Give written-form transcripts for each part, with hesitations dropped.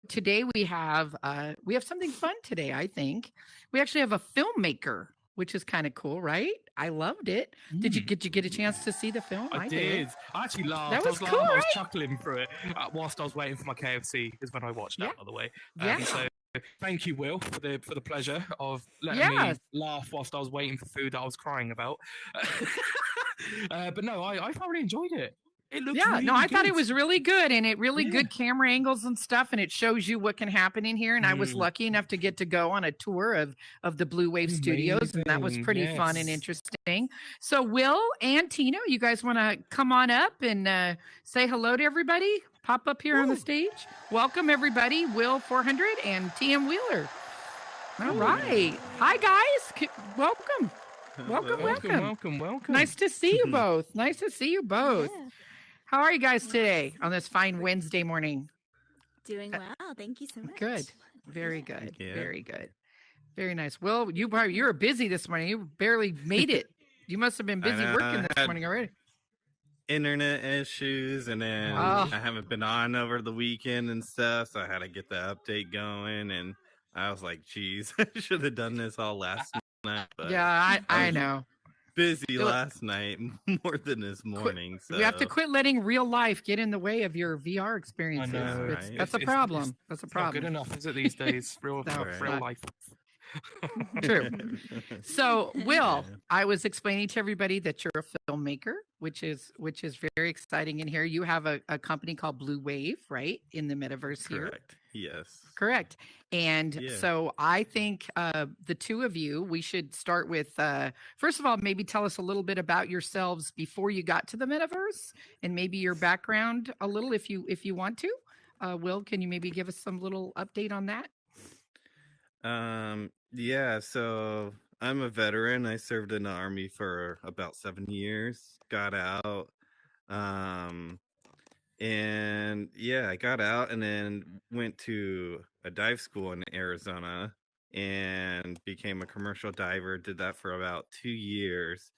today we have something fun today. I think we actually have a filmmaker, which is kind of cool, right? I loved it. Did you get a chance to see the film? I did. did. I actually That laughed. I was was cool, laughing. I was right? chuckling through it whilst I was waiting for my KFC. Is when I watched Yeah, that, by the way. yeah, So thank you, Will, for the pleasure of letting yeah, me laugh whilst I was waiting for food that I was crying about. But no, I thoroughly enjoyed it. It looked yeah. No, really I thought good. it was really good, and it really Yeah. good camera angles and stuff, and it shows you what can happen in here. And I was Mm, lucky enough to get to go on a tour of the Blue Wave Studios, and that was amazing. pretty fun and Yes. interesting. So, Will and Tina, you guys want to come on up and say hello to everybody? Pop up here on the stage. Welcome everybody, Will 400 and TM Wheeler. All right. Hi guys. Welcome. Welcome, Welcome. Nice to see you both. Nice to see you both. Yeah, How are you guys today on this fine Wednesday morning? doing well. Thank you so much. Good. Very good. Yeah. Very good. Very nice. Will, you were busy this morning. You barely made it. You must have been busy working this morning already. Internet issues, and then Oh. I haven't been on over the weekend and stuff, so I had to get the update going, and I was like, geez, I should have done this all last night. But Yeah, I know. busy last night more than this morning. So We have to quit letting real life get in the way of your VR I experiences. know. right? That's a problem. That's a It's not problem. good enough, is it, these days? Real Right. life. True. So, Will, Yeah. I was explaining to everybody that you're a filmmaker, which is very exciting in here. You have a company called Blue Wave, right? In the metaverse here. Correct. Yes. Correct. And Yeah. so I think the two of you, we should start with, first of all, maybe tell us a little bit about yourselves before you got to the metaverse and maybe your background a little if you want to. Will, can you maybe give us some little update on that? Yeah, so I'm a veteran. I served in the Army for about 7 years, got out. And yeah, I got out and then went to a dive school in Arizona and became a commercial diver. Did that for about 2 years.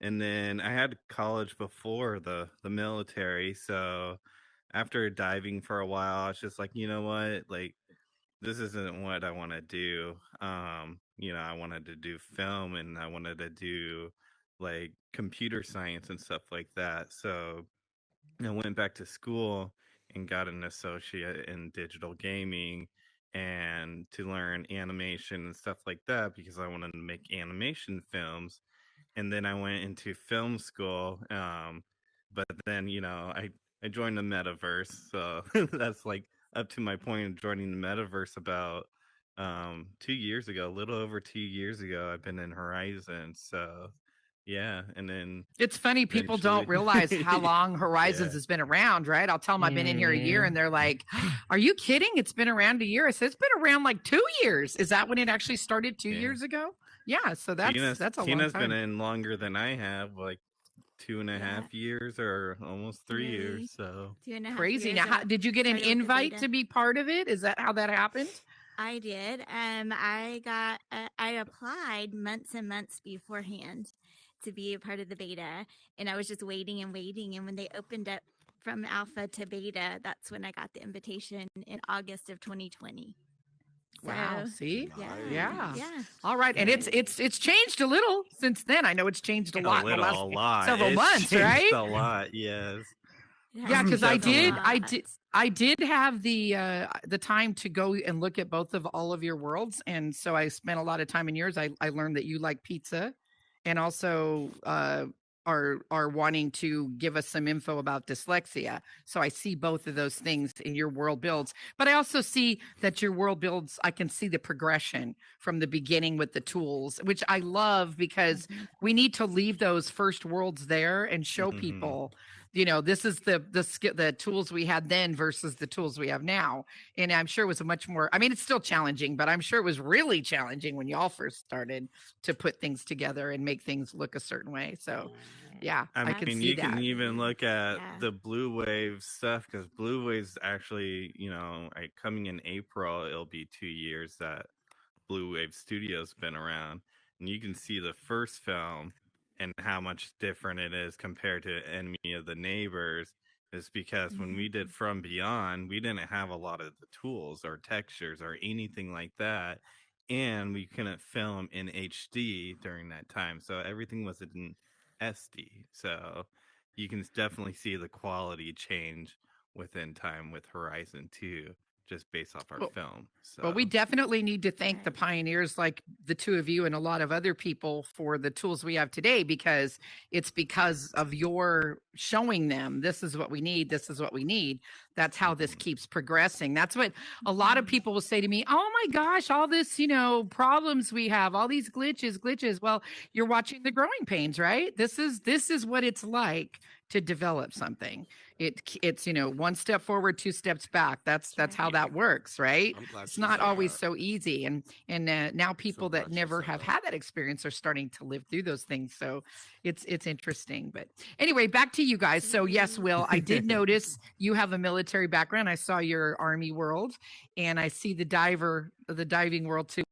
And then I had college before the military. So after diving for a while, I was just like, you know what? Like, this isn't what I want to do. I wanted to do film and I wanted to do like computer science and stuff like that. So I went back to school and got an associate in digital gaming and to learn animation and stuff like that because I wanted to make animation films. And then I went into film school. But then, I joined the metaverse. So that's like up to my point of joining the metaverse about 2 years ago, a little over 2 years ago. I've been in Horizon. So yeah, and then It's funny, people don't realize how long Horizons Yeah. has been around, right? I'll tell them I've been in here a year and they're like, are you kidding? It's been around a year. I said, it's been around like 2 years. Is that when it actually started 2 Yeah. years ago? Yeah, so that's a long Tina's time. been in longer than I have, like 2.5 years or almost 3 years. So 2.5 Crazy. years. Now, did you get an started with the invite beta. to be part of it? Is that how that happened? I did. I applied months and months beforehand to be a part of the beta, and I was just waiting and waiting. And when they opened up from alpha to beta, that's when I got the invitation in August of 2020. Wow. So, See? Yeah. All right. And it's changed a little since then. I know it's changed a lot in the last several It's months, changed right? A lot, yes. Yeah, because I Definitely. did have the time to go and look at both of all of your worlds, and so I spent a lot of time in yours. I learned that you like pizza, and also are wanting to give us some info about dyslexia. So I see both of those things in your world builds, but I also see that your world builds. I can see the progression from the beginning with the tools, which I love because we need to leave those first worlds there and show people. This is the tools we had then versus the tools we have now. And I'm sure it was a much more, I mean, it's still challenging, but I'm sure it was really challenging when y'all first started to put things together and make things look a certain way. So yeah, I can see you that. can even look at the Blue Wave stuff because Blue Wave's actually, coming in April, it'll be 2 years that Blue Wave Studios been around. And you can see the first film and how much different it is compared to Enemy of the Neighbors. is because when we did From Beyond, we didn't have a lot of the tools or textures or anything like that. And we couldn't film in HD during that time. So everything was in SD. So you can definitely see the quality change within time with Horizon 2, just based off our Well, film. Well, we So definitely need to thank the Right. pioneers like the two of you and a lot of other people for the tools we have today, because it's because of your showing them this is what we need, this is what we need. That's how this mhm. keeps progressing. That's what a lot of people will say to me, oh my gosh, all this, problems we have, all these glitches. Well, you're watching the growing pains, right? This is what it's like to develop something. It's one step forward, two steps back. That's how right. that works, right? I'm glad It's she not said always that. so easy, and now I'm so people that glad she never said have that. had that experience are starting to live through those things. So it's interesting. But anyway, back to you guys. So yes, Absolutely. Will, I did notice you have a military background. I saw your Army world, and I see the diving world too.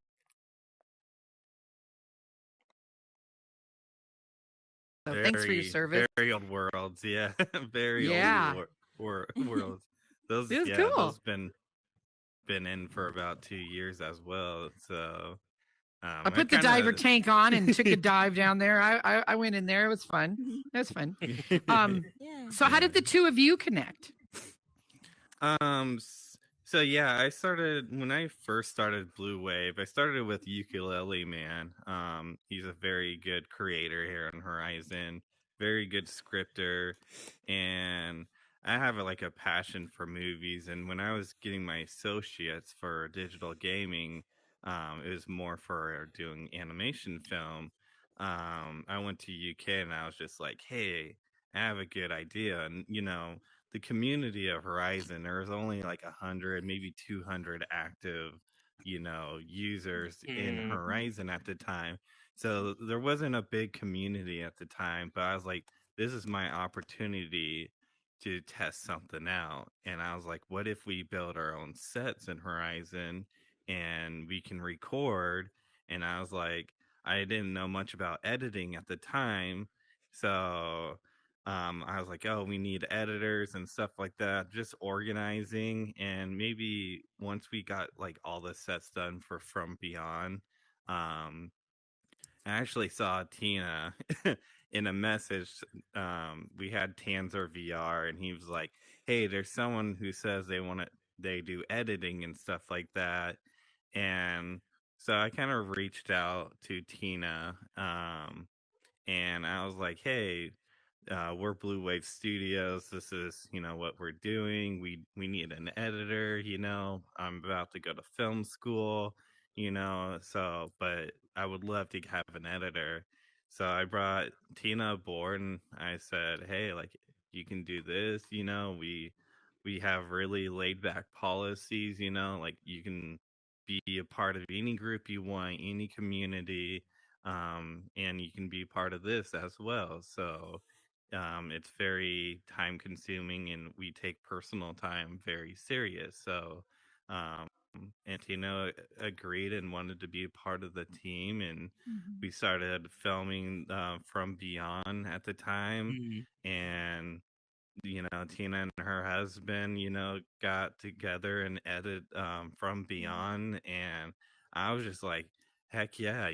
So thanks for your Very, service. very old worlds. Yeah, very old Yeah, worlds. Those, it was yeah, cool. those been in for about 2 years as well. So, I I put the kind diver of. tank on and took a dive down there. I went in there. It was fun. It was fun. Um, Yeah. so how Yeah. did the two of you connect? So yeah, I started when I first started Blue Wave. I started with Ukulele Man. He's a very good creator here on Horizon, very good scripter, and I have like a passion for movies. And when I was getting my associates for digital gaming, it was more for doing animation film. I went to UK and I was just like, hey, I have a good idea, and the community of Horizon, there was only like 100, maybe 200 active, users in Mm. Horizon at the time. So there wasn't a big community at the time, but I was like, this is my opportunity to test something out. And I was like, what if we build our own sets in Horizon and we can record? And I was like, I didn't know much about editing at the time. So I was like, oh, we need editors and stuff like that, just organizing. And maybe once we got like all the sets done for From Beyond, um, I actually saw Tina in a message. We had Tanzer VR, and he was like, hey, there's someone who says they do editing and stuff like that. And so I kind of reached out to Tina, and I was like, hey, we're Blue Wave Studios. This is, what we're doing. We need an editor. I'm about to go to film school. So, but I would love to have an editor. So I brought Tina aboard, and I said, hey, like you can do this. We have really laid back policies. Like you can be a part of any group you want, any community, and you can be part of this as well. So it's very time consuming, and we take personal time very serious. So, um, Antino agreed and wanted to be a part of the team, and we started filming From Beyond at the time. Mm. And Tina and her husband, got together and edited From Beyond, and I was just like, heck yeah,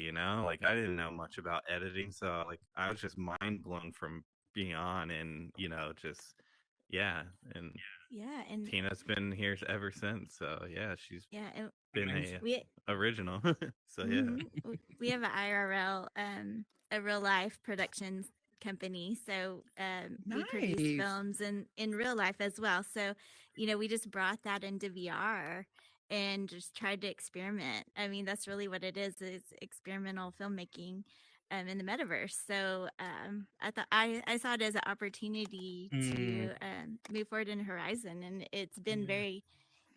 like I didn't know much about editing, so like I was just mind blown from Beyond, and just yeah, and Yeah. And Tina's been here ever since, so yeah, she's yeah. And been Amazing. we original, so yeah. we have an IRL, a real life productions company. So we produce Nice. films in real life as well. So, we just brought that into VR and just tried to experiment. I mean, that's really what it is experimental filmmaking in the metaverse. So I thought I saw it as an opportunity Mm. to move forward in Horizon, and it's been very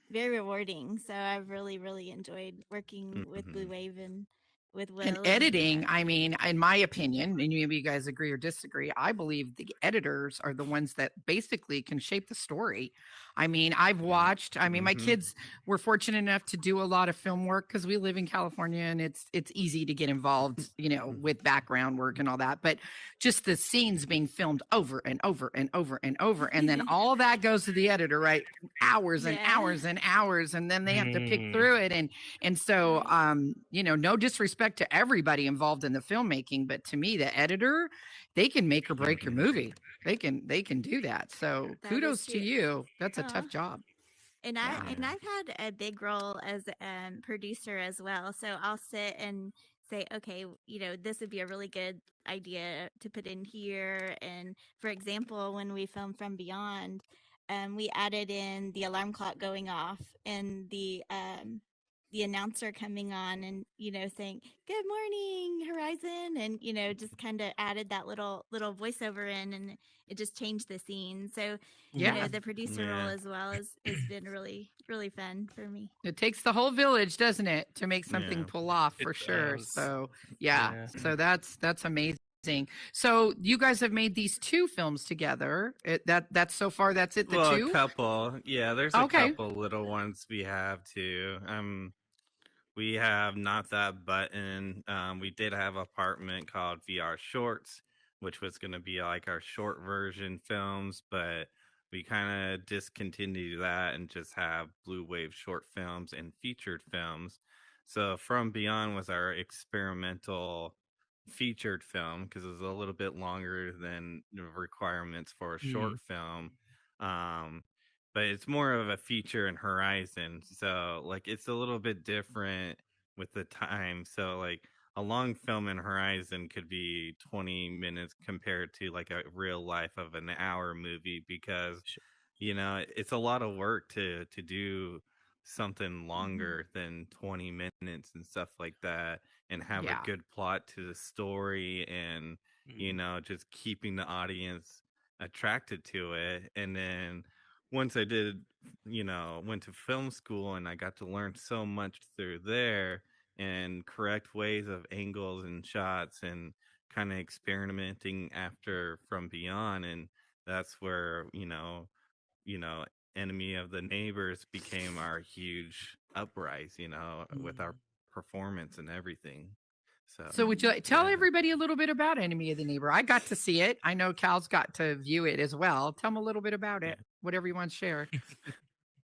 rewarding. So I've really enjoyed working with Blue Mhm. Wave and with And Will editing, I mean, in my opinion, and maybe you guys agree or disagree, I believe the editors are the ones that basically can shape the story. I mean, my Mm-hmm. kids were fortunate enough to do a lot of film work because we live in California and it's easy to get involved, with background work and all that. But just the scenes being filmed over and over and over and over, and then all that goes to the editor, right? Hours and Yeah. hours and hours, and then they have to pick Mm. through it. And so, Right. no disrespect to everybody involved in the filmmaking, but to me, the editor, they can make or break your Mm-hmm. movie. They can do that. So That is kudos to true. you. That's a Oh. tough job. And Yeah. I've had a big role as producer as well. So I'll sit and say, okay, this would be a really good idea to put in here. And for example, when we filmed From Beyond, we added in the alarm clock going off and the announcer coming on and saying good morning horizon, and just kind of added that little voiceover in, and it just changed the scene. So Yeah. the producer role Yeah. as well has been really, really fun for me. It takes the whole village, doesn't it, to make something Yeah. pull off It for sure. does. So, yeah. Yeah. So that's amazing. So, you guys have made these two films together. That's so far that's it, the Well, a two? couple. Yeah, there's a Okay. couple little ones we have too. We have Not That Button. We did have an apartment called VR Shorts, which was going to be like our short version films, but we kind of discontinued that and just have Blue Wave short films and featured films. So From Beyond was our experimental featured film because it was a little bit longer than the requirements for a short Mm. film. Um, but it's more of a feature in Horizon. So like it's a little bit different with the time. So like a long film in Horizon could be 20 minutes compared to like a real life of an hour movie because Sh- it's a lot of work to do something Hmm. longer than 20 minutes and stuff like that and have a Yeah. good plot to the story and Mm. just keeping the audience attracted to it. And then once I did, went to film school and I got to learn so much through there and correct ways of angles and shots and kind of experimenting after From Beyond. And that's where, you know, Enemy of the Neighbors became our huge uprise, with our Mm. performance and everything. So, So would you tell yeah. everybody a little bit about Enemy of the Neighbor? I got to see it. I know Cal's got to view it as well. Tell them a little bit about Yeah. it. Whatever you want to share.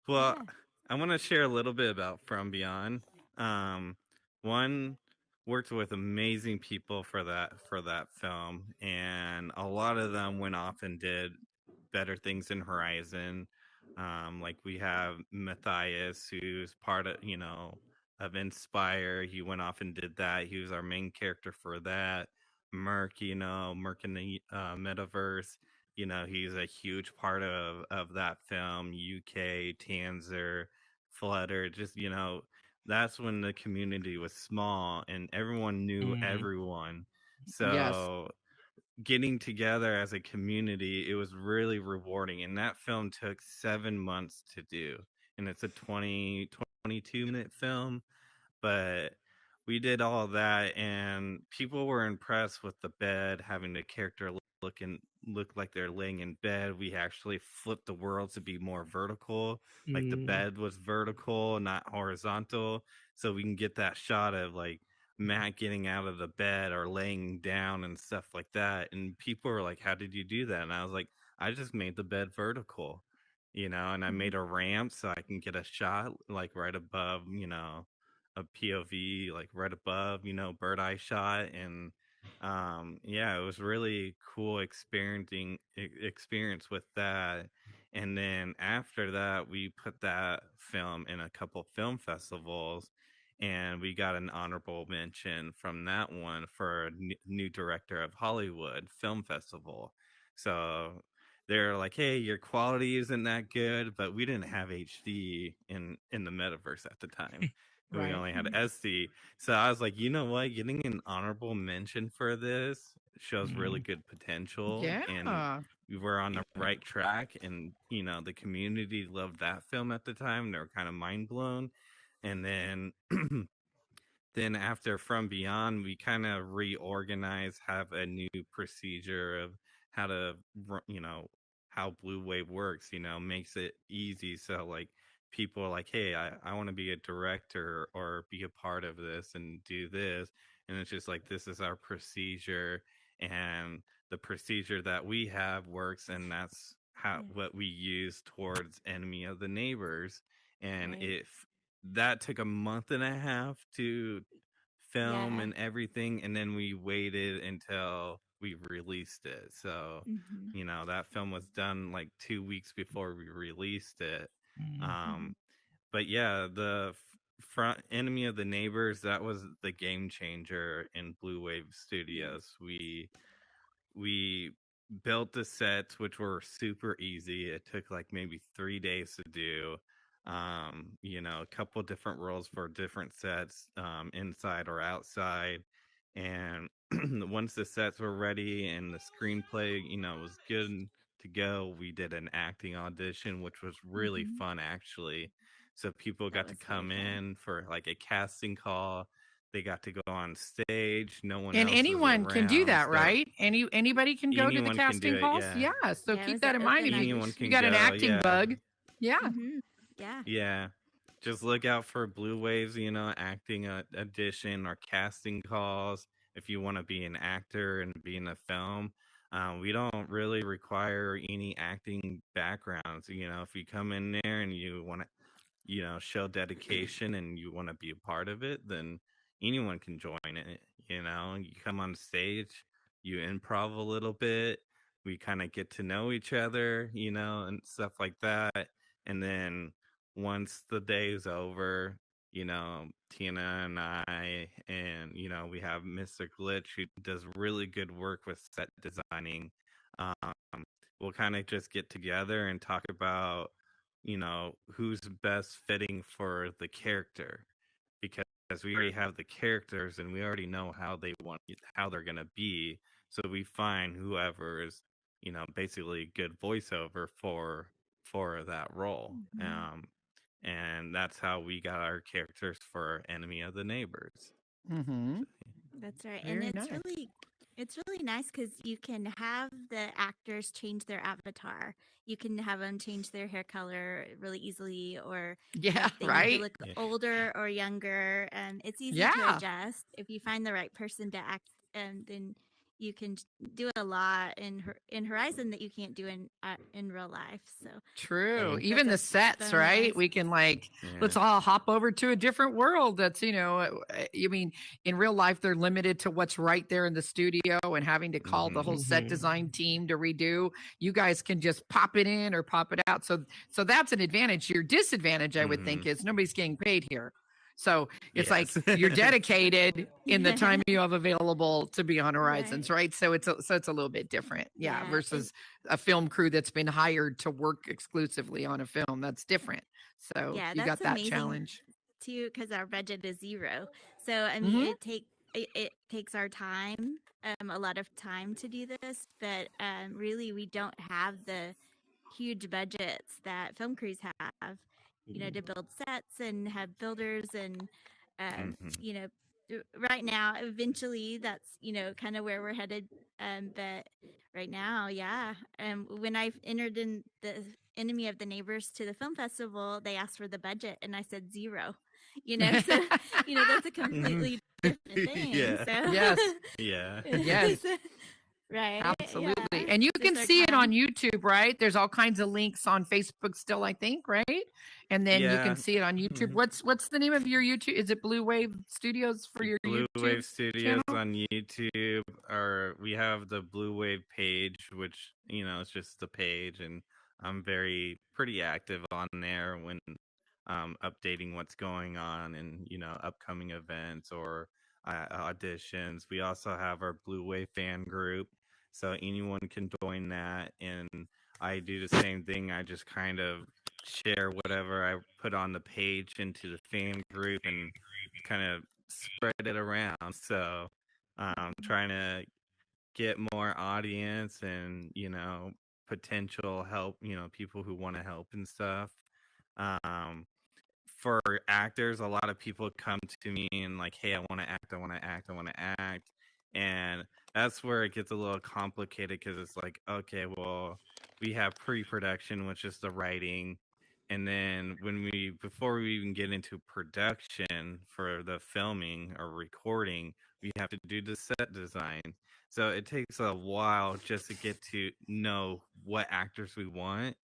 Well, Yeah. I want to share a little bit about From Beyond. Um, One, worked with amazing people for that film, and a lot of them went off and did better things in Horizon. Like we have Matthias, who's part of Inspire. He went off and did that. He was our main character for that. Merc, Merc in the metaverse. He's a huge part of that film. UK, Tanzer, Flutter. Just that's when the community was small and everyone knew Mm. everyone. Yes. So getting together as a community, it was really rewarding. And that film took 7 months to do. And it's a 22-minute film, but we did all of that and people were impressed with the bed having the character look like they're laying in bed. We actually flipped the world to be more vertical, like the Mm. bed was vertical, not horizontal, so we can get that shot of like Matt getting out of the bed or laying down and stuff like that. And people were like, how did you do that? And I was like, I just made the bed vertical, and I Mhm. made a ramp so I can get a shot like right above, a POV like right above, bird eye shot. And yeah, it was really cool experience with that. And then after that, we put that film in a couple film festivals and we got an honorable mention from that one for new director of Hollywood Film Festival. So they're like, hey, your quality isn't that good, but we didn't have HD in the metaverse at the time. We Right. only had Mhm. SD. So I was like, you know what? Getting an honorable mention for this shows really Mm. good potential, and Yeah. we were on the Yeah. right track. And the community loved that film at the time. They were kind of mind blown. And then then after From Beyond, we kind of reorganize, have a new procedure of how to, how Blue Wave works, makes it easy. So like people are like, hey, I want to be a director or be a part of this and do this. And it's just like, this is our procedure. And the procedure that we have works. And that's how, Yeah. what we use towards Enemy of the Neighbors. And Right. if that took a month and a half to film Yeah. and everything, and then we waited until we released it. So Mm-hmm. that film was done like 2 weeks before we released it. Mm-hmm. um but yeah, the front Enemy of the Neighbors, that was the game changer in Blue Wave Yeah. Studios. We built the sets, which were super easy. It took like maybe 3 days to do. A couple different roles for different sets, inside or outside. And once the sets were ready and the screenplay, was good to go, we did an acting audition, which was really Mm-hmm. fun actually. So people That got to was very come fun. in for like a casting call. They got to go on stage. No one And else was anyone can do around. that, So right? Anybody can go to the anyone can do casting it. calls. Yeah. Yeah. So Yeah, it keep was that an in mind open if Anyone you can audition. got an go. acting Yeah. bug. Yeah. Mm-hmm. Yeah. Yeah. Just look out for Blue Waves, acting audition or casting calls if you want to be an actor and be in a film. We don't really require any acting backgrounds. If you come in there and you want to, show dedication and you want to be a part of it, then anyone can join it. You come on stage, you improv a little bit, we kind of get to know each other, and stuff like that. And then once the day is over, Tina and I, and, we have Mr. Glitch who does really good work with set designing. Um, we'll kind of just get together and talk about who's best fitting for the character, because we already have the characters and we already know how they're going to be. So we find whoever is, basically good voiceover for that role. Mm-hmm. And that's how we got our characters for Enemy of the Neighbors. Mm-hmm. So, That's right. And Very nice. it's really nice because you can have the actors change their avatar. You can have them change their hair color really easily, or Yeah. if they need to Right. look yeah. older or younger. It's easy to Yeah. adjust. If you find the right person to act, then you can do a lot in Horizon that you can't do in real life. So I True. think that's Even a the sets, right? bonus. We can like, Yeah. let's all hop over to a different world. That's, you mean in real life, they're limited to what's right there in the studio and having to call the Mm-hmm. whole set Mhm. design team to redo. You guys can just pop it in or pop it out. So that's an advantage. Your disadvantage, I would Mm-hmm. think, is nobody's getting paid here. So it's like Yes. you're dedicated in the time you have available to be on Horizons, Right. right? So it's a little bit different, yeah, Yeah. versus a film crew that's been hired to work exclusively on a film. That's different. So Yeah, you that's got that amazing challenge. too, because our budget is zero. So I mean, Hmm. it takes our time, a lot of time to do this, but really we don't have the huge budgets that film crews have, to build sets and have builders and, um, Mm-hmm. you know, right now, eventually that's, kind of where we're headed. But right now, yeah. When I entered in the Enemy of the Neighbors to the film festival, they asked for the budget and I said zero. So that's a completely different thing. Yeah. So Yes. Yeah. Yes. right, Absolutely. yeah, And you can just our see it on time. YouTube, right? There's all kinds of links on Facebook still, I think, right? And then you can Yeah. see it on YouTube. Mhm. What's the name of your YouTube? Is it Blue Wave Studios for your Blue YouTube Wave Studios channel? on YouTube, or we have the Blue Wave page, which it's just the page, and I'm pretty active on there when updating what's going on and upcoming events or auditions. We also have our Blue Wave fan group, so anyone can join that, and I do the same thing. I just kind of share whatever I put on the page into the fan group and kind of spread it around. So trying to get more audience and potential help, people who want to help and stuff. um for actors, a lot of people come to me and like, hey, I want to act, I want to act, I want to act. And that's where it gets a little complicated because it's like, okay, well, we have pre-production, which is the writing. And then before we even get into production for the filming or recording, we have to do the set design. So it takes a while just to get to know what actors we want.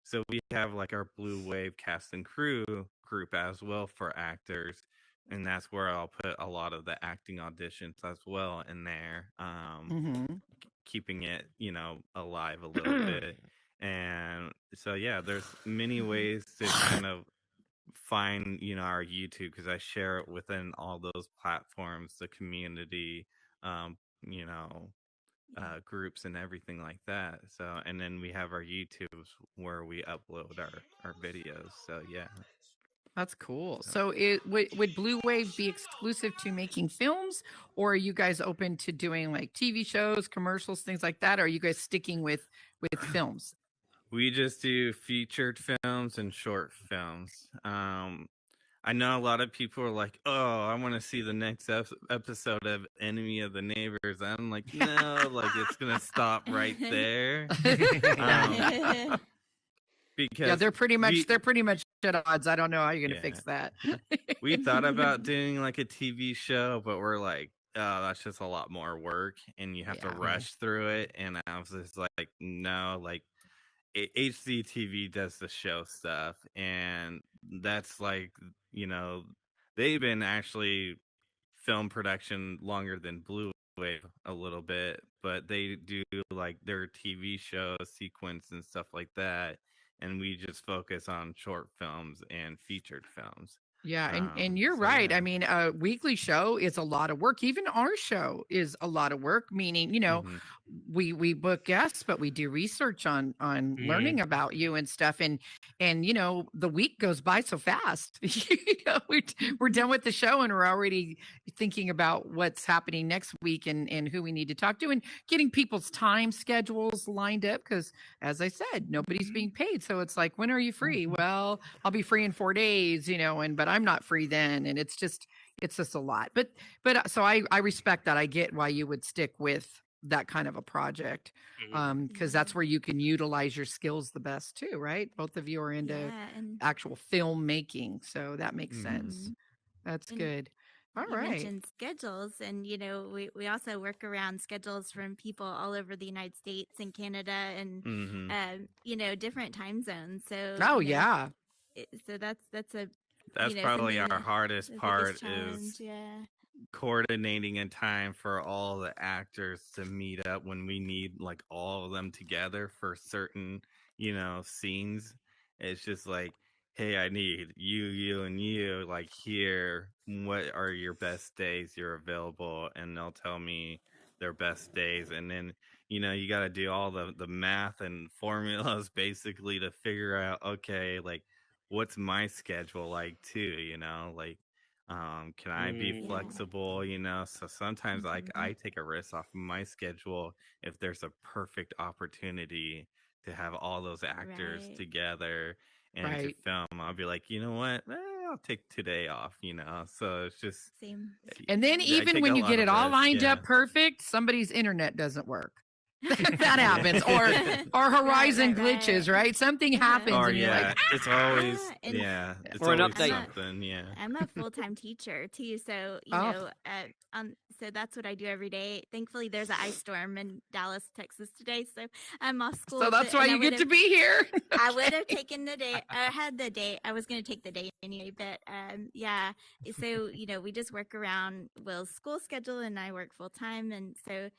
So we have like our Blue Wave cast and crew group as well for actors, and that's where I'll put a lot of the acting auditions as well in there, Mm-hmm. keeping it alive a little bit. And so yeah, there's many ways to kind of find our YouTube because I share it within all those platforms, the community, um, you know, groups and everything like that. So, and then we have our YouTubes where we upload our videos. So yeah. That's cool. So So would Blue Wave be exclusive to making films, or are you guys open to doing like TV shows, commercials, things like that? Or are you guys sticking with films? we just do featured films and short films. I know a lot of people are like, "Oh, I want to see the next episode of Enemy of the Neighbors." I'm like, "No, like it's gonna stop right there." Yeah, Because they're pretty much at odds. I don't know how you're gonna yeah, fix that. we thought about doing like a TV show, but we're like, oh, that's just a lot more work, and you have to Yeah. rush through it. And I was just like, no, like HCTV does the show stuff, and that's like, you know, they've been actually film production longer than Blue Wave a little bit, but they do like their TV show sequence and stuff like that, and we just focus on short films and featured films. Yeah, and you're So right. yeah. I mean, a weekly show is a lot of work. Even our show is a lot of work, meaning, Mhm. we book guests, but we do research on learning about you and stuff. And the week goes by so fast. We're done with the show and we're already thinking about what's happening next week and who we need to talk to and getting people's time schedules lined up because as I said, nobody's being paid. So it's like, when are you free? Well, I'll be free in 4 days, but I'm not free then. And it's just a lot. But so I respect that. I get why you would stick with that kind of a project. Because that's where you can utilize your skills the best too, right? Both of you are into Yeah, and actual filmmaking. So that makes Mhm. sense. That's And good. All you right. mentioned schedules, and we also work around schedules from people all over the United States and Canada, and Mhm. different time zones. So Oh yeah. so that's a That's probably something our hardest the part biggest challenge. is Yeah. coordinating a time for all the actors to meet up when we need like all of them together for certain, scenes. It's just like, hey, I need you, and you, like here. What are your best days you're available? And they'll tell me their best days. And then, you got to do all the math and formulas basically to figure out, okay, like what's my schedule like too, like can I be Yeah. flexible, so sometimes like Mhm. I take a risk off of my schedule if there's a perfect opportunity to have all those actors Right. together and to Right. film. I'll be like, you know what, I'll take today off, so it's just Same. And then I even take when a you lot get of it all risk. lined Yeah. up perfect, somebody's internet doesn't work. That happens. Or Horizon glitches, right? Something happens Or and you're like, it's always And it's Or an always update. something. Yeah. I'm a full-time teacher too, so Oh. so that's what I do every day. Thankfully, there's an ice storm in Dallas, Texas today, so I'm off school. so that's why and you get to be here. I would have taken the day. I had the day. I was going to take the day anyway, but yeah. So we just work around Will's school schedule, and I work full time, and so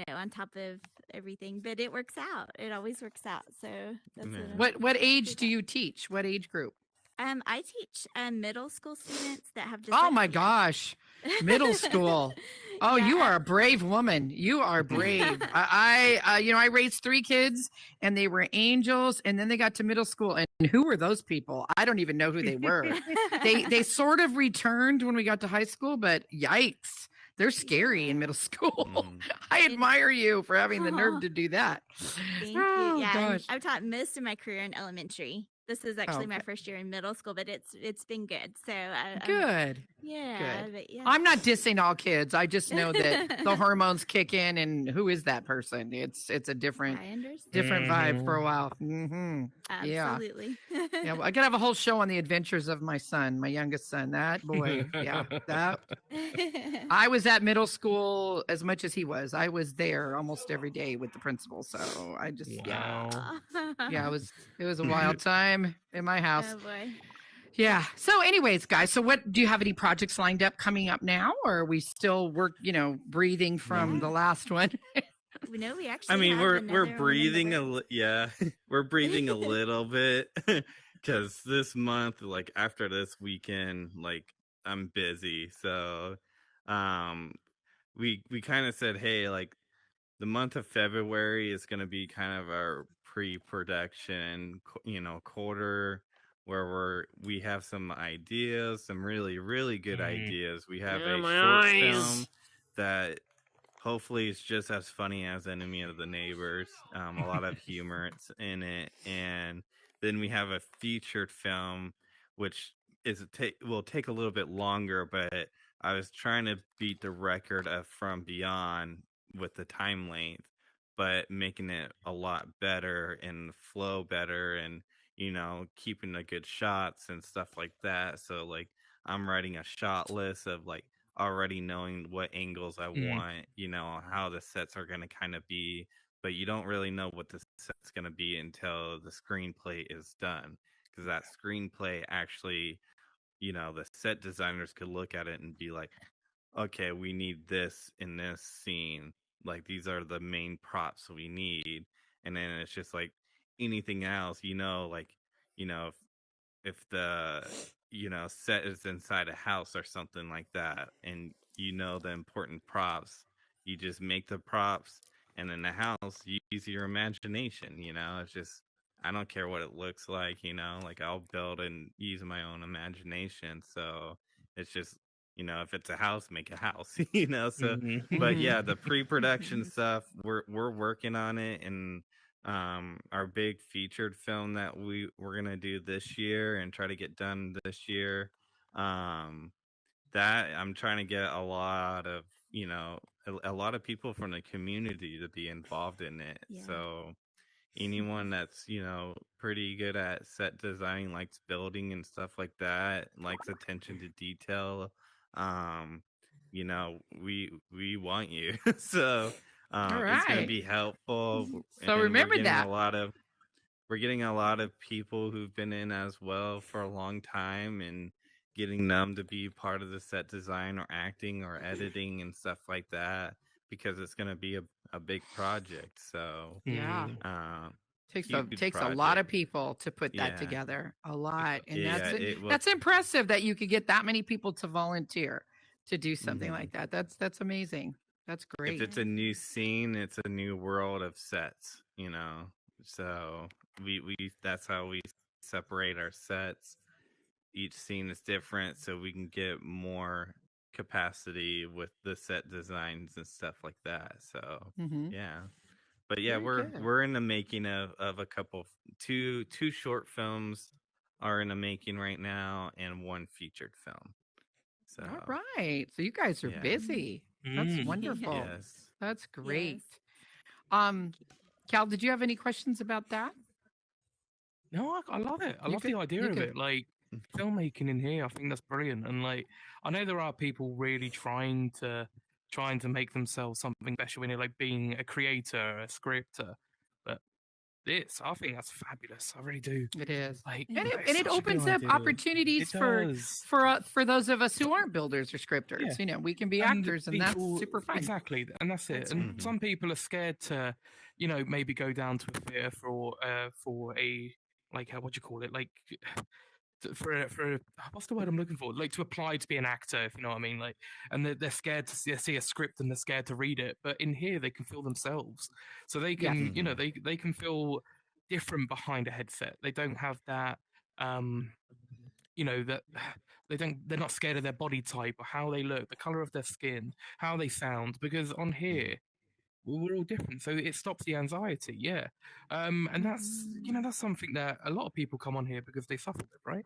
on top of everything. But it works out. It always works out. So that's Yeah. What age do you teach? What age group? I teach middle school students that have dyslexia. Oh my gosh. Middle school. Oh, Yeah, you are a brave woman. You are brave. I raised 3 kids and they were angels and then they got to middle school and who were those people? I don't even know who they were. They sort of returned when we got to high school, but yikes. They're scary in middle school. I admire you for having the nerve to do that. Thank Oh, you. Yeah, and gosh. I've taught most of my career in elementary. This is actually my Okay. first year in middle school, but it's been good. So Good. yeah, Good. but yeah. I'm not dissing all kids. I just know that the hormones kick in, and who is that person? It's a different I understand. vibe for a while. Yeah. Absolutely. Yeah. Well, I could have a whole show on the adventures of my son, my youngest son. That boy. Yeah. That I was at middle school as much as he was. I was there almost every day with the principal. So I just Wow. yeah, it was a wild time in my house. Oh boy. Yeah. So, anyways, guys, so what do you have any projects lined up coming up now, or are we still breathing from the last one? We know we I actually mean, have we're another breathing one in the works. yeah, we're breathing a little bit because this month, like after this weekend, like I'm busy. So, um, we kind of said, hey, like the month of February is going to be kind of our pre-production, quarter where we have some ideas, some really really good ideas. We have a short film that hopefully it's just as funny as Enemy of the Neighbors. A lot of humor in it, and then we have a featured film, which will take a little bit longer. But I was trying to beat the record of From Beyond with the time length, but making it a lot better and flow better, and keeping the good shots and stuff like that. So like I'm writing a shot list of like already knowing what angles I want, how the sets are going to kind of be, but you don't really know what the set's going to be until the screenplay is done. Because that screenplay actually, the set designers could look at it and be like, okay, we need this in this scene. Like these are the main props we need. And then it's just like anything else, like, if the set is inside a house or something like that, and the important props, you just make the props, and in the house you use your imagination. It's just, I don't care what it looks like, like I'll build and use my own imagination. So it's just, if it's a house, make a house. So but yeah, the pre-production stuff, we're working on it. And our big featured film that we're gonna do this year and try to get done this year, that I'm trying to get a lot of a lot of people from the community to be involved in it. Yeah. So anyone that's pretty good at set design, likes building and stuff like that, likes attention to detail, we want you. So All it's going to right. be helpful. So And remember that. we're getting a lot of people who've been in as well for a long time, and getting them to be part of the set design or acting or editing and stuff like that, because it's going to be a big project. So Yeah. huge Takes a lot project. of people to put that Yeah. together. A lot. And Yeah, it will. that's impressive that you could get that many people to volunteer to do something Mhm. like that. That's amazing. That's If great. it's a new scene, it's a new world of sets. So we that's how we separate our sets. Each scene is different, so we can get more capacity with the set designs and stuff like that. So yeah. But yeah, Very good. we're in the making of a couple, two short films are in the making right now, and one featured film. So All right. So you guys are yeah. busy. That's wonderful. Yes. That's great. Yes. Cal, did you have any questions about that? No, I love it. I You love good? the idea You of good? it. Like filmmaking in here, I think that's brilliant. And like, I know there are people really trying to make themselves something special in it, like being a creator, a scripter. But I think that's fabulous. I really do. It is. Like, And that is it such a good opens up idea. opportunities It does. for those of us who aren't builders or scriptors. Yeah. We can be And actors, and that's super fun. Exactly, and that's it. And some people are scared to, maybe go down to a theater for a like what do you call it, like for what's the word I'm looking for? Like to apply to be an actor, if you know what I mean. Like, and they're scared to see a script and they're scared to read it. But in here, they can feel themselves, so they can, they can feel different behind a headset. They don't have that, that they're not scared of their body type or how they look, the color of their skin, how they sound, because on here we're all different, so it stops the anxiety. Yeah, and that's that's something that a lot of people come on here because they suffer with, right?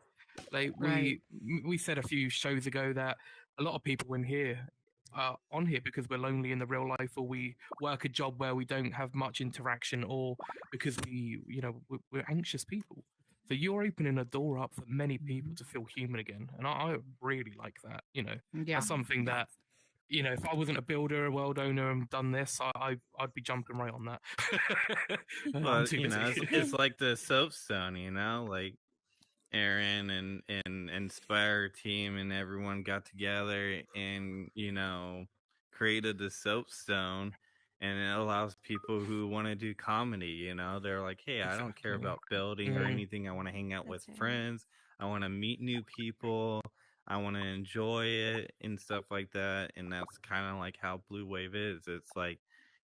Like Right. we said a few shows ago that a lot of people in here are on here because we're lonely in the real life, or we work a job where we don't have much interaction, or because we're anxious people. So you're opening a door up for many people to feel human again, and I really like that. Yeah. That's something that if I wasn't a builder, a world owner, and done this, I'd be jumping right on that. I'm Well, too busy. it's like the soapstone, like Aaron and Inspire team and everyone got together and created the soapstone, and it allows people who want to do comedy. They're like, hey, I don't care Exactly. about building or anything. I want to hang out with That's right. friends. I want to meet new people. I want to enjoy it and stuff like that. And that's kind of like how Blue Wave is. It's like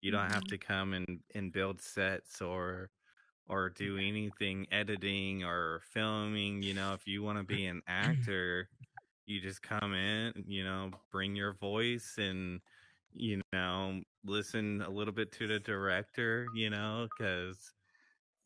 you don't have to come and build sets or do anything editing or filming. If you want to be an actor, you just come in, bring your voice and, listen a little bit to the director, because,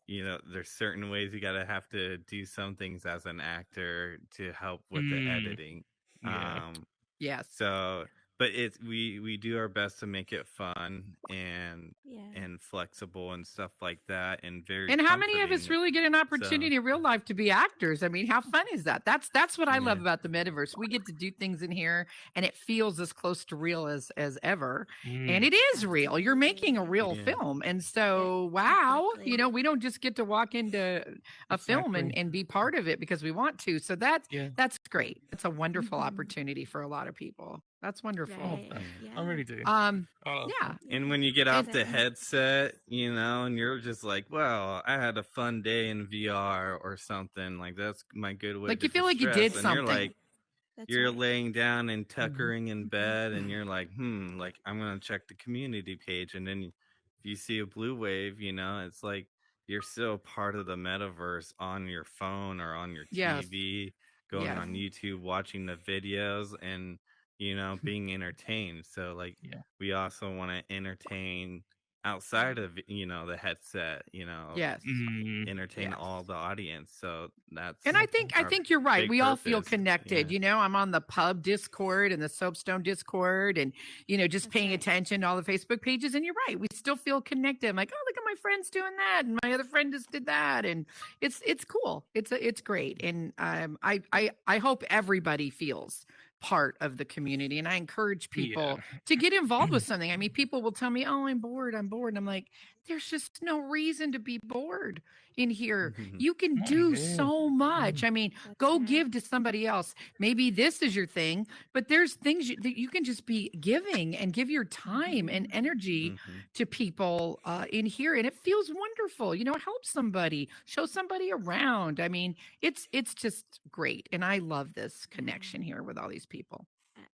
there's certain ways you have to do some things as an actor to help with the Mm, editing. yeah. Yes. So, but we do our best to make it fun Yeah. and flexible and stuff like that, and very And how many of us comforting. really get an opportunity So, in real life to be actors? I mean, how fun is that? That's what I love yeah. about the metaverse. We get to do things in here and it feels as close to real as ever. And Mm, it is real. You're making a Absolutely. real Yeah. film. And so, wow, Exactly. we don't just get to walk into a film exactly. and be part of it because we want to. So that's Yeah. that's great. It's a wonderful Mhm. opportunity for a lot of people. That's wonderful. Right. I Yeah. really do. Um I love yeah. that. And when you get And off the Exactly. headset, and you're just like, well, I had a fun day in VR or something, like that's my good way like to you feel like you did distress. And you're something. like, That's you're right. laying down and Mhm. tuckering in bed, and you're like, like I'm gonna check the community page, and then if you see a blue wave, it's like you're still part of the metaverse on your phone or on your Yes. TV, going Yes. on Yeah. YouTube, watching the videos, and being entertained. So like Yeah. we also want to entertain outside of the headset, Yes. entertain Yes. all the audience. So that's And I our think you're right. big We all feel purpose. connected. Yeah. I'm on the pub Discord and the Soapstone Discord and just That's paying right. attention to all the Facebook pages. And you're right. We still feel connected. I'm like, oh, look at my friends doing that. And my other friend just did that. And it's cool. It's great. And I hope everybody feels part of the community. And I encourage Yeah. people to get involved with something. I mean, people will tell me, oh, I'm bored. I'm bored. And I'm like, there's just no reason to be bored in here. You can Not in do here. so much. I mean, That's go right. give to somebody else. Maybe this is your thing, but there's things that you can just be giving and give your time and energy to people in here, and it feels wonderful. Help somebody, show somebody around. I mean, it's just great, and I love this Yeah. connection here with all these people.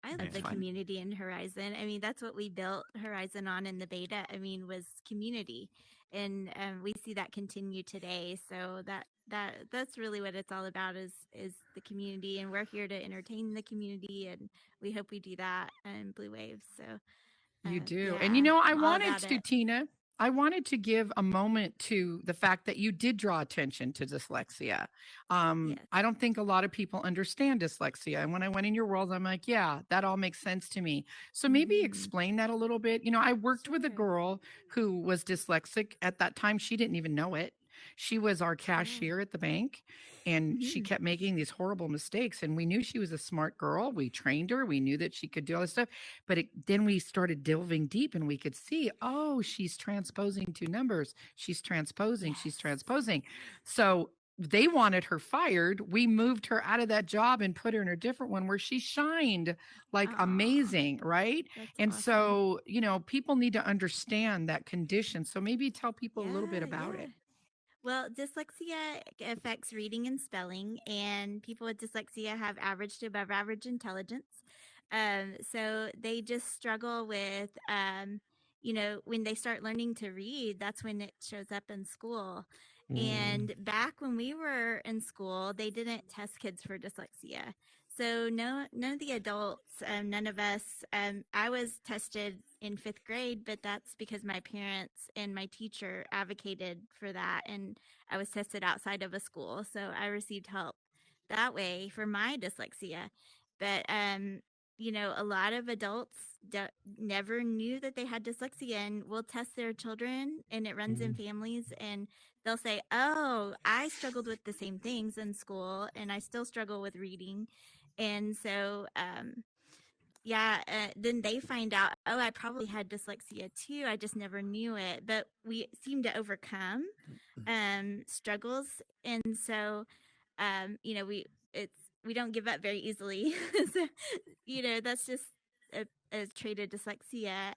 I love It's the fun. community in Horizon. I mean, that's what we built Horizon on in the beta. I mean, was community, and we see that continue today. So that's really what it's all about is the community, and we're here to entertain the community, and we hope we do that in Blue Waves. So You do. And yeah, I I'm all wanted about to, it. Tina, I wanted to give a moment to the fact that you did draw attention to dyslexia. Yes. I don't think a lot of people understand dyslexia. And when I went in your world, I'm like, yeah, that all makes sense to me. So maybe Mhm. explain that a little bit. I worked with a Sure. girl who was dyslexic at that time. She didn't even know it. She was our cashier at the bank and she Mhm. kept making these horrible mistakes. And we knew she was a smart girl. We trained her. We knew that she could do all this stuff. But then we started delving deep and we could see, oh, she's transposing two numbers. She's transposing. She's Yes. transposing. So they wanted her fired. We moved her out of that job and put her in a different one where she shined like Aw, amazing, right? that's And awesome. so, people need to understand that condition. So maybe tell people a little bit about Yeah. it. Well, dyslexia affects reading and spelling, and people with dyslexia have average to above average intelligence. So they just struggle with, when they start learning to read, that's when it shows up in school. And back when we were in school, they didn't test kids for dyslexia. So none of the adults, none of us. I was tested in 5th grade, but that's because my parents and my teacher advocated for that, and I was tested outside of a school, so I received help that way for my dyslexia. But a lot of adults never knew that they had dyslexia, and will test their children, and it runs in families, and they'll say, "Oh, I struggled with the same things in school, and I still struggle with reading." And so, then they find out, "Oh, I probably had dyslexia too. I just never knew it." But we seem to overcome struggles, and so, we don't give up very easily. So, that's just a trait of dyslexia.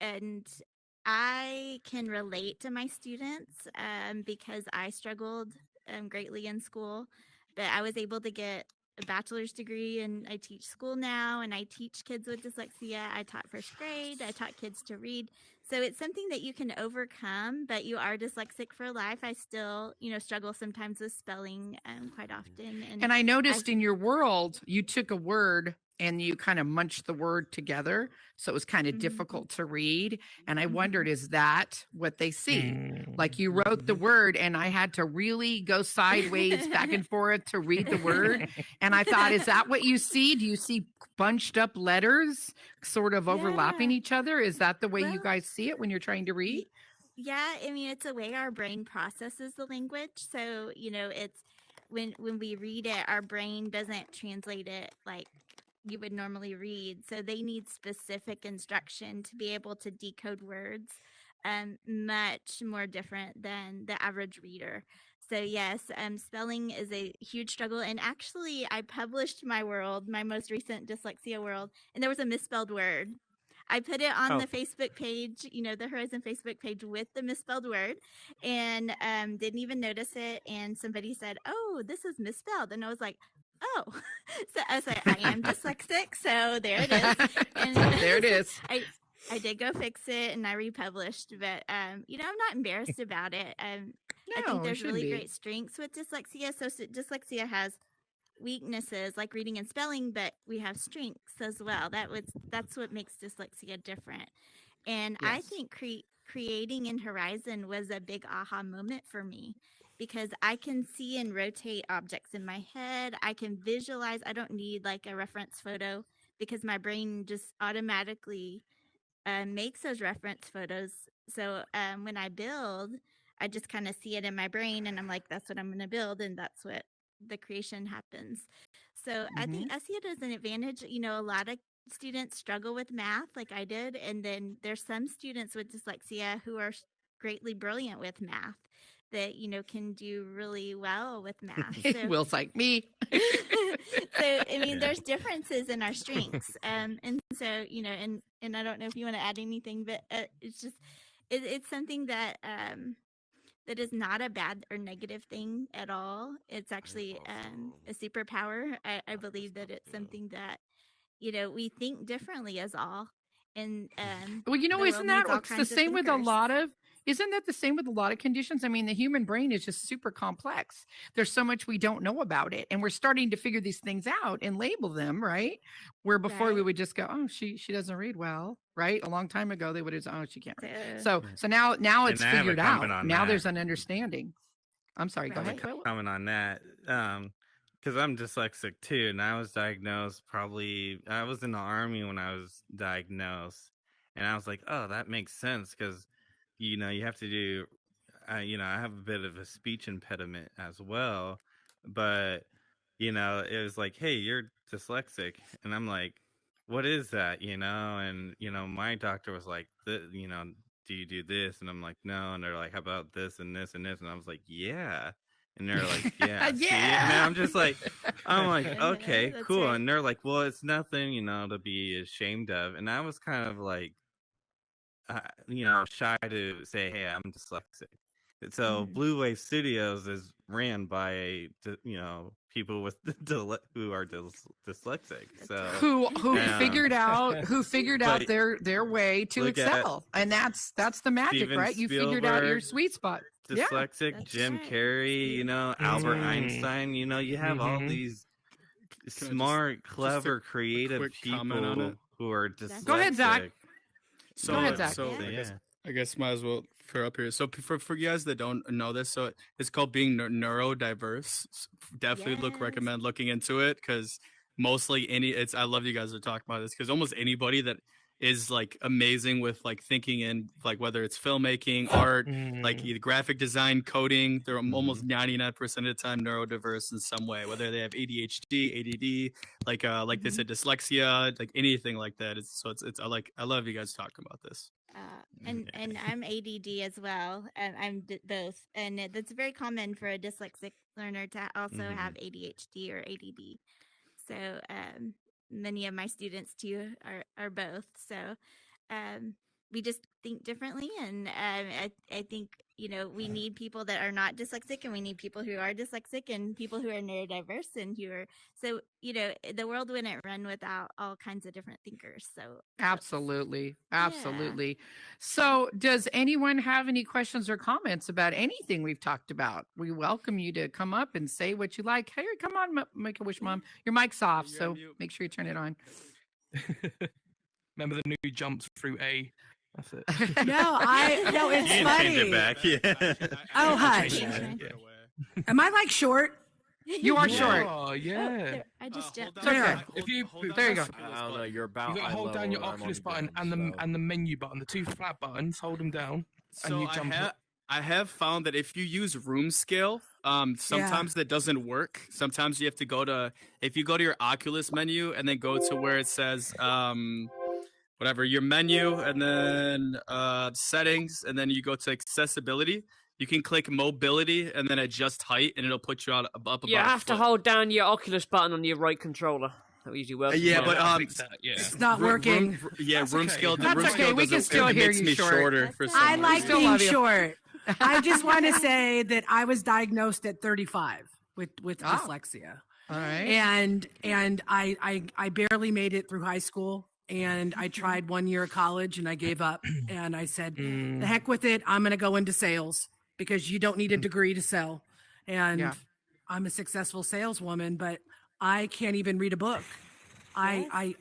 And I can relate to my students because I struggled greatly in school, but I was able to get a bachelor's degree, and I teach school now, and I teach kids with dyslexia. I taught 1st grade. I taught kids to read. So it's something that you can overcome, but you are dyslexic for life. I still, struggle sometimes with spelling quite often. And I noticed in your world, you took a word and you kind of munched the word together. So it was kind of difficult to read. And I wondered, is that what they see? Like you wrote the word and I had to really go sideways back and forth to read the word. And I thought, is that what you see? Do you see bunched up letters sort of overlapping each other? Is that the way you guys see it when you're trying to read? Yeah, I mean, it's a way our brain processes the language. So, it's when we read it, our brain doesn't translate it like you would normally read. So they need specific instruction to be able to decode words, much more different than the average reader. So yes, spelling is a huge struggle. And actually, I published my most recent dyslexia world, and there was a misspelled word. I put it on the Facebook page, the Horizon Facebook page with the misspelled word, and didn't even notice it. And somebody said, "Oh, this is misspelled," and I was like, "Oh," so I was like, "I am dyslexic," so there it is. And there it is. I did go fix it, and I republished, but I'm not embarrassed about it. I think there's really great strengths with dyslexia. So dyslexia has weaknesses like reading and spelling, but we have strengths as well. That's what makes dyslexia different. And I think creating in Horizon was a big aha moment for me, because I can see and rotate objects in my head. I can visualize. I don't need like a reference photo, because my brain just automatically makes those reference photos. So when I build, I just kind of see it in my brain, and I'm like, that's what I'm going to build, and that's what the creation happens. So I think I see it as an advantage. A lot of students struggle with math like I did, and then there's some students with dyslexia who are greatly brilliant with math that can do really well with math. So Will's like me. so I mean, there's differences in our strengths, and so and I don't know if you want to add anything, but it's just it's something that that is not a bad or negative thing at all. It's actually a superpower. I believe that it's something that we think differently as all, and well, isn't that the same with isn't that the same with a lot of conditions? I mean, the human brain is just super complex. There's so much we don't know about it, and we're starting to figure these things out and label them, right? Where before we would just go, "Oh, she doesn't read well," right? A long time ago, they would have said, "Oh, she can't read." So now it's figured out. Now there's an understanding. I'm sorry. Go ahead. Comment on that. Because I'm dyslexic too, and I was diagnosed I was in the Army when I was diagnosed, and I was like, oh, that makes sense, because you have to do I have a bit of a speech impediment as well, but it was like, hey, you're dyslexic, and I'm like, what is that? And my doctor was like, do you do this? And I'm like, no. And they're like, how about this and this and this? And I was like, yeah. And they're like, yeah, see? And I'm just like, okay, cool. Right. And they're like, well, it's nothing, to be ashamed of. And I was kind of like, shy to say, hey, I'm dyslexic. So Blue Wave Studios is ran by, people with who are dyslexic. So who figured out their way to excel, and that's the magic, Steven right? You figured out your sweet spot. Dyslexic, Jim Carrey, Albert Einstein. You have all these smart, clever, a creative quick comment on people it? who are That's Go ahead, Zach. dyslexic. Go ahead, Zach. So Yeah. I guess might as well for up here. So for you guys that don't know this, so it's called being neurodiverse. Definitely Yes. recommend looking into it because mostly I love you guys are talking about this because almost anybody that is like amazing with like thinking in like whether it's filmmaking, art, like either graphic design, coding, they're almost 99% of the time neurodiverse in some way, whether they have ADHD, ADD, like they said, dyslexia, like anything like that. I love you guys talking about this. And I'm ADD as well. Both, and that's very common for a dyslexic learner to also have ADHD or ADD. So many of my students too are both. So we just think differently, and I think we need people that are not dyslexic, and we need people who are dyslexic, and people who are neurodiverse, and who are the world wouldn't run without all kinds of different thinkers. So Absolutely. So does anyone have any questions or comments about anything we've talked about? We welcome you to come up and say what you like. Hey, come on, Make a Wish Mom. Your mic's off, so make sure you turn it on. Remember the new jumps through A? That's it. No, it's You can funny. change it back. Yeah. Oh, hush. Am I like short? You are short. Oh, yeah. I just jumped. It's okay. If you there you go. I don't know. You're about. You gotta hold down your Oculus button and the menu button, the two flat buttons. Hold them down, and you jump up. I have found that if you use room scale, sometimes that doesn't work. Sometimes you have to if you go to your Oculus menu and then go to where it says whatever your menu and then settings and then you go to accessibility. You can click mobility and then adjust height and it'll put you up about. You have to hold down your Oculus button on your right controller. That usually works. It's not working. Room scale. That's room okay. scale We can still it hear makes you me short. shorter for some I like reason. being love you. short. I just want to say that I was diagnosed at 35 with dyslexia. All right. And I barely made it through high school, and I tried 1 year of college and I gave up, and I said, the heck with it, I'm going to go into sales because you don't need a degree to sell. And I'm a successful saleswoman, but I can't even read a book. I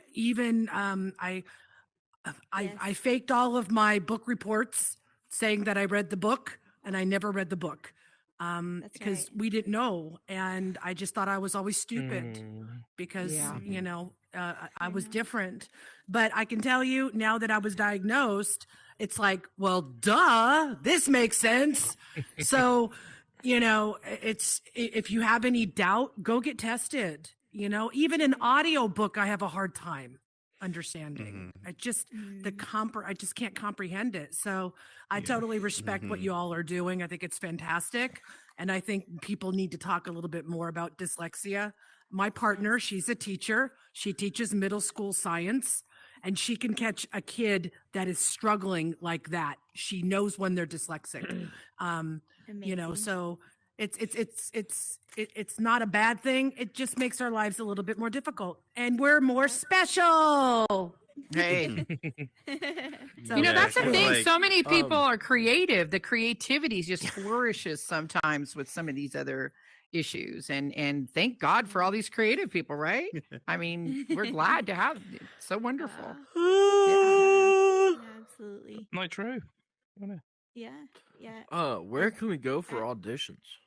faked all of my book reports saying that I read the book, and I never read the book. Because we didn't know, and I just thought I was always stupid because I was different. But I can tell you now that I was diagnosed, it's like, well, duh, this makes sense. So, it's if you have any doubt, go get tested. Even an audio book, I have a hard time understanding. I just I just can't comprehend it. So I totally respect what you all are doing. I think it's fantastic, and I think people need to talk a little bit more about dyslexia. My partner, she's a teacher. She teaches middle school science, and she can catch a kid that is struggling like that. She knows when they're dyslexic. So it's not a bad thing. It just makes our lives a little bit more difficult, and we're more special. Hey. So, that's the thing. Like, So many people are creative. The creativity just flourishes sometimes with some of these other issues. And thank God for all these creative people, right? I mean, we're glad to have it. It's so wonderful. Absolutely. Not true. Yeah. Where can we go for auditions?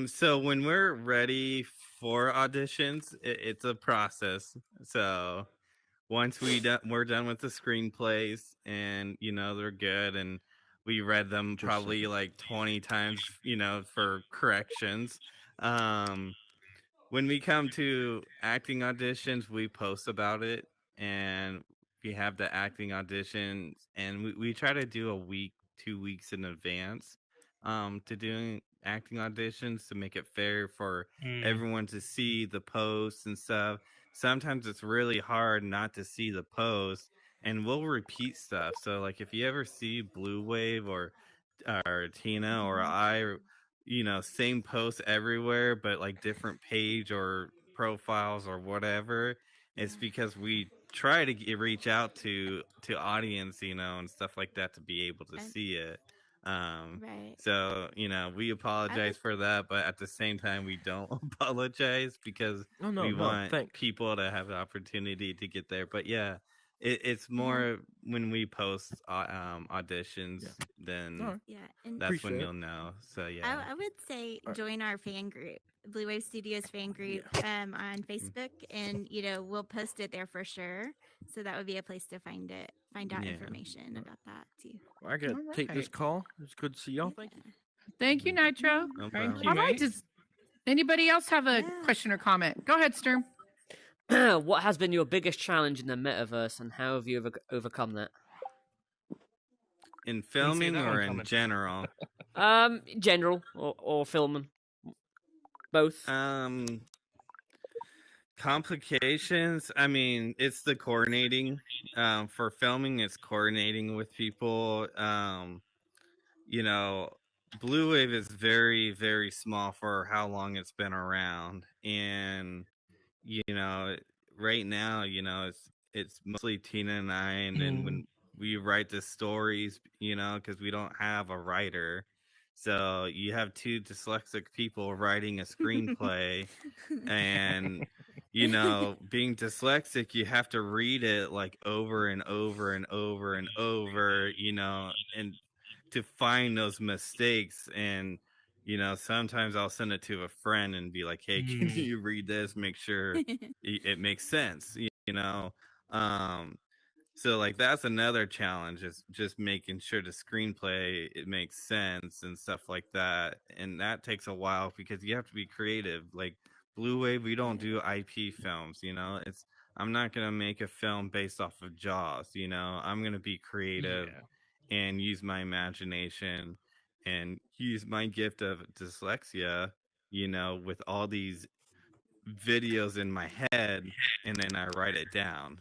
So when we're ready for auditions, it's a process. So once we're done with the screenplays and they're good and we read them probably like 20 times, for corrections. When we come to acting auditions, we post about it and we have the acting auditions and we try to do a week, 2 weeks in advance to doing acting auditions to make it fair for everyone to see the posts and stuff. Sometimes it's really hard not to see the post and we'll repeat stuff. So like if you ever see Blue Wave or Tina or I, same post everywhere, but like different page or profiles or whatever, it's because we try to reach out to audience, and stuff like that to be able to see it. Right. So, we apologize for that, but at the same time, we don't apologize because we want thanks. people to have the opportunity to get there. But yeah, it's more when we post auditions, then Yeah, and that's when Appreciate you'll know. So yeah. I would say join our fan group, Blue Wave Studios fan group, on Facebook, and we'll post it there for sure. So that would be a place to find out Yeah. information about that too. I gotta take this Alright. call. It's good to see y'all. Thank you. Thank you, Nitro. No Thank problem. you, All right. mate. Does anybody else have a question or comment? Go ahead, Sturm. What has been your biggest challenge in the metaverse, and how have you overcome that? In see filming that or one in coming. general? General or filming, both. Complications. I mean, it's the coordinating. For filming, it's coordinating with people. Blue Wave is very, very small for how long it's been around, and you know, right now, it's mostly Tina and I, and then when we write the stories, because we don't have a writer, so you have two dyslexic people writing a screenplay, and being dyslexic, you have to read it like over and over and over and over, and to find those mistakes. And sometimes I'll send it to a friend and be like, hey, can you read this, make sure it makes sense, so like that's another challenge, is just making sure the screenplay it makes sense and stuff like that, and that takes a while because you have to be creative. Like Blue Wave, we don't do IP films. I'm not gonna make a film based off of Jaws. I'm gonna be creative and use my imagination and use my gift of dyslexia, with all these videos in my head, and then I write it down.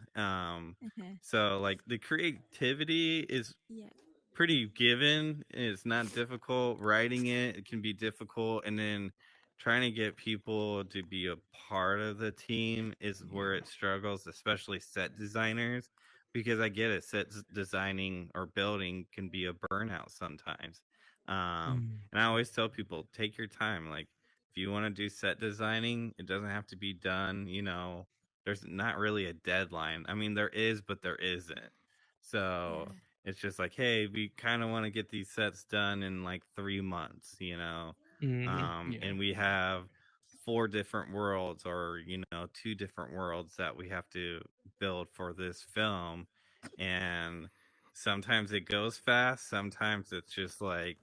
So like the creativity is pretty given. It's not difficult. Writing it can be difficult, and then trying to get people to be a part of the team is where it struggles, especially set designers, because I get it, designing or building can be a burnout sometimes. And I always tell people, take your time. Like if you want to do set designing, it doesn't have to be done, there's not really a deadline. I mean, there is, but there isn't. So it's just like, hey, we kind of want to get these sets done in like 3 months, and we have 4 different worlds, or 2 different worlds that we have to build for this film. And sometimes it goes fast, sometimes it's just like,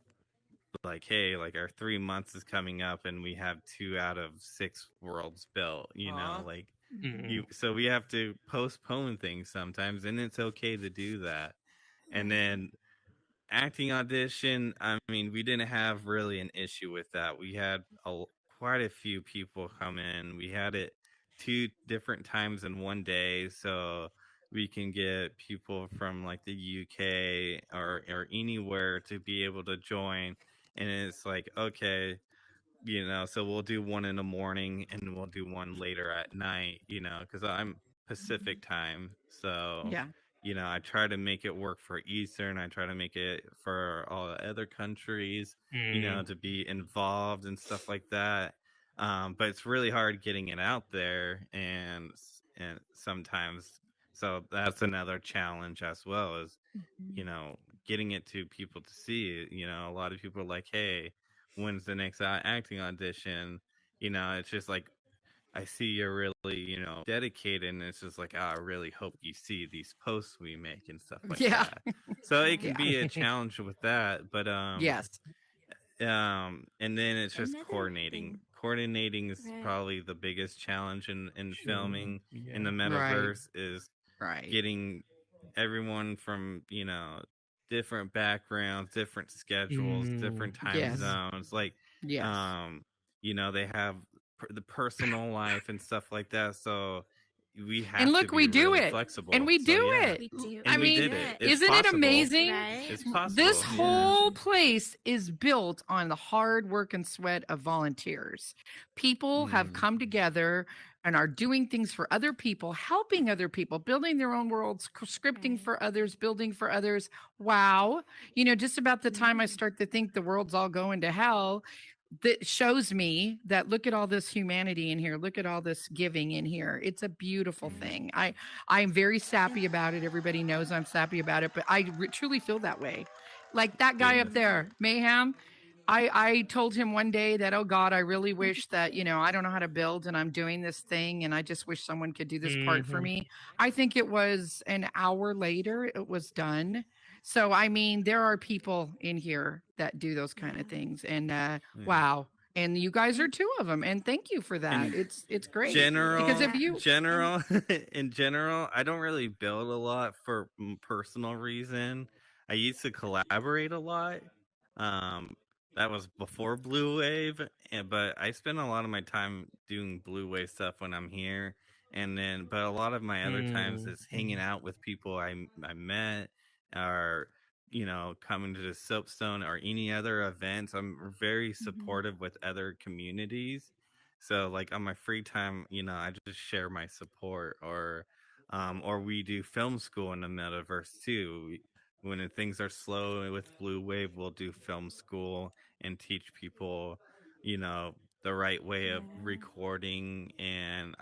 hey, like our 3 months is coming up and we have 2 out of 6 worlds built, like so we have to postpone things sometimes, and it's okay to do that. And then acting audition, I mean, we didn't have really an issue with that. We had quite a few people come in. We had it 2 different times in one day, so we can get people from like the UK or anywhere to be able to join. And it's like, okay, so we'll do one in the morning and we'll do one later at night, because I'm Pacific time. So, Yeah. I try to make it work for Eastern. I try to make it for all the other countries, to be involved and stuff like that. But it's really hard getting it out there, and sometimes, so that's another challenge as well, is getting it to people to see. A lot of people are like, hey, when's the next acting audition? It's just like, I see you're really, dedicated, and it's just like, oh, I really hope you see these posts we make and stuff like Yeah. that. So it can Yeah. be a challenge with that, but Yes. and then it's just Another coordinating. thing. Coordinating is Right. probably the biggest challenge in filming in the Right. metaverse, is Right. getting everyone from different backgrounds, different schedules, different time Yes. zones, like Yes. they have the personal life and stuff like that, so we have And to look, be we do really it. flexible. And we So, do yeah. it. We do. I And we mean, did it. It's isn't it possible. amazing? Right? It's possible. This Yeah. whole place is built on the hard work and sweat of volunteers. People have come together and are doing things for other people, helping other people, building their own worlds, scripting for others, building for others. Wow. Just about the time I start to think the world's all going to hell, that shows me that look at all this humanity in here. Look at all this giving in here. It's a beautiful thing. I'm very sappy about it. Everybody knows I'm sappy about it, but I truly feel that way. Like that guy up there, Mayhem. I told him one day that, oh God, I really wish that, I don't know how to build and I'm doing this thing and I just wish someone could do this part for me. I think it was an hour later, it was done. So, I mean, there are people in here that do those kind of things. And wow. And you guys are two of them. And thank you for that. It's great. Because if you in general, I don't really build a lot for personal reason. I used to collaborate a lot. That was before Blue Wave, but I spend a lot of my time doing Blue Wave stuff when I'm here, but a lot of my other times is hanging out with people I met, or coming to the Soapstone or any other events. I'm very supportive with other communities, so like on my free time, I just share my support, or we do film school in the metaverse too. When things are slow with Blue Wave, we'll do film school and teach people, the right way of recording. And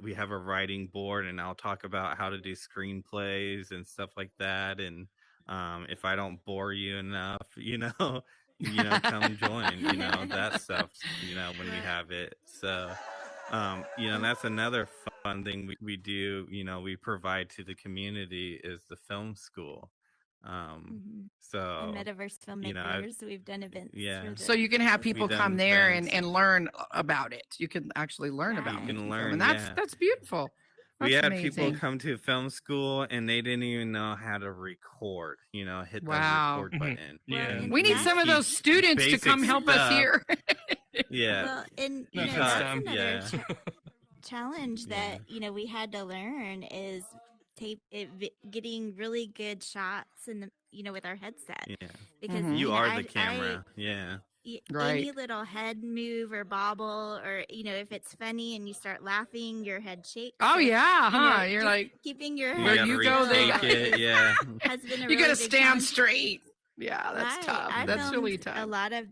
we have a writing board, and I'll talk about how to do screenplays and stuff like that. And if I don't bore you enough, come join, that stuff, when we have it. So, that's another fun thing we do. We provide to the community is the film school. So and Metaverse Filmmakers, we've done events. So you can have people come there and learn about it. You can actually learn about it. And that's beautiful. That's we had amazing. People come to film school and they didn't even know how to record, hit the record button. We need some of those students to come help us here. Well, and that's another challenge that we had to learn is getting really good shots in the with our headset. Because you are the camera. Any little head move or bobble, or if it's funny and you start laughing, your head shakes. Oh yeah, you're like keeping your where head. You go there. Has been a you really gotta stand straight. Yeah, that's tough. That's really tough. A lot of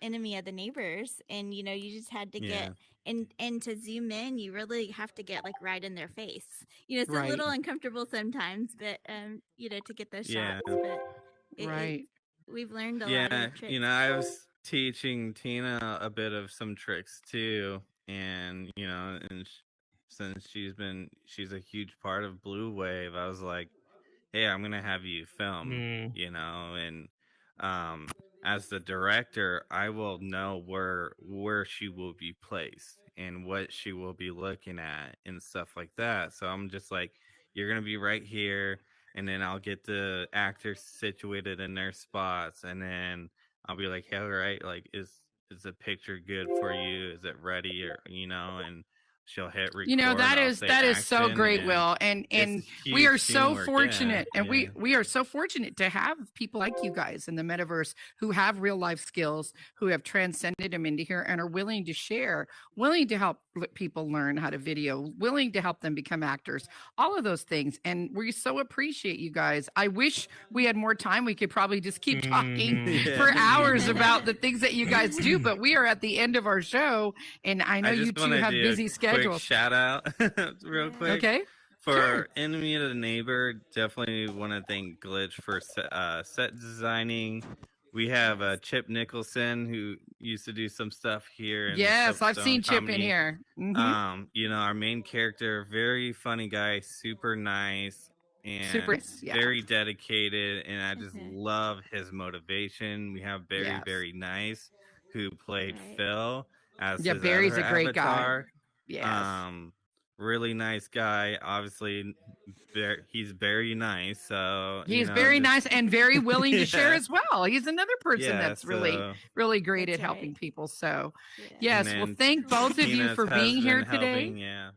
Enemy of the Neighbors, and you just had to get and to zoom in, you really have to get like right in their face. It's a little uncomfortable sometimes, but to get those shots. But we've learned a lot of tricks. I was teaching Tina a bit of some tricks too, and since she's a huge part of Blue Wave, I was like, hey, I'm gonna have you film, and as the director, I will know where she will be placed and what she will be looking at and stuff like that. So I'm just like, you're gonna be right here, and then I'll get the actors situated in their spots, and then I'll be like, hey, all right, like is the picture good for you? Is it ready? Or and she'll hit record. That is so great, Will, and we are so fortunate, and we are so fortunate to have people like you guys in the metaverse who have real life skills, who have transcended them into here and are willing to share, willing to help people learn how to video, willing to help them become actors, all of those things. And we so appreciate you guys. I wish we had more time. We could probably just keep talking for hours about the things that you guys do, but we are at the end of our show, and I know you two have busy schedules. Quick shout out real quick. Okay. For Enemy of the Neighbor, definitely want to thank Glitch for set designing. We have Chip Nicholson, who used to do some stuff here. Yes, I've seen Chip in here. Our main character, very funny guy, super nice, and very dedicated. And I just love his motivation. We have Barry, very nice, who played Phil as his Barry's other a great avatar. guy. Yes. Really nice guy. Obviously, he's very nice. So he's very nice and very willing to share as well. He's another person that's really great at helping people. So yes, well, thank both of you for being here today.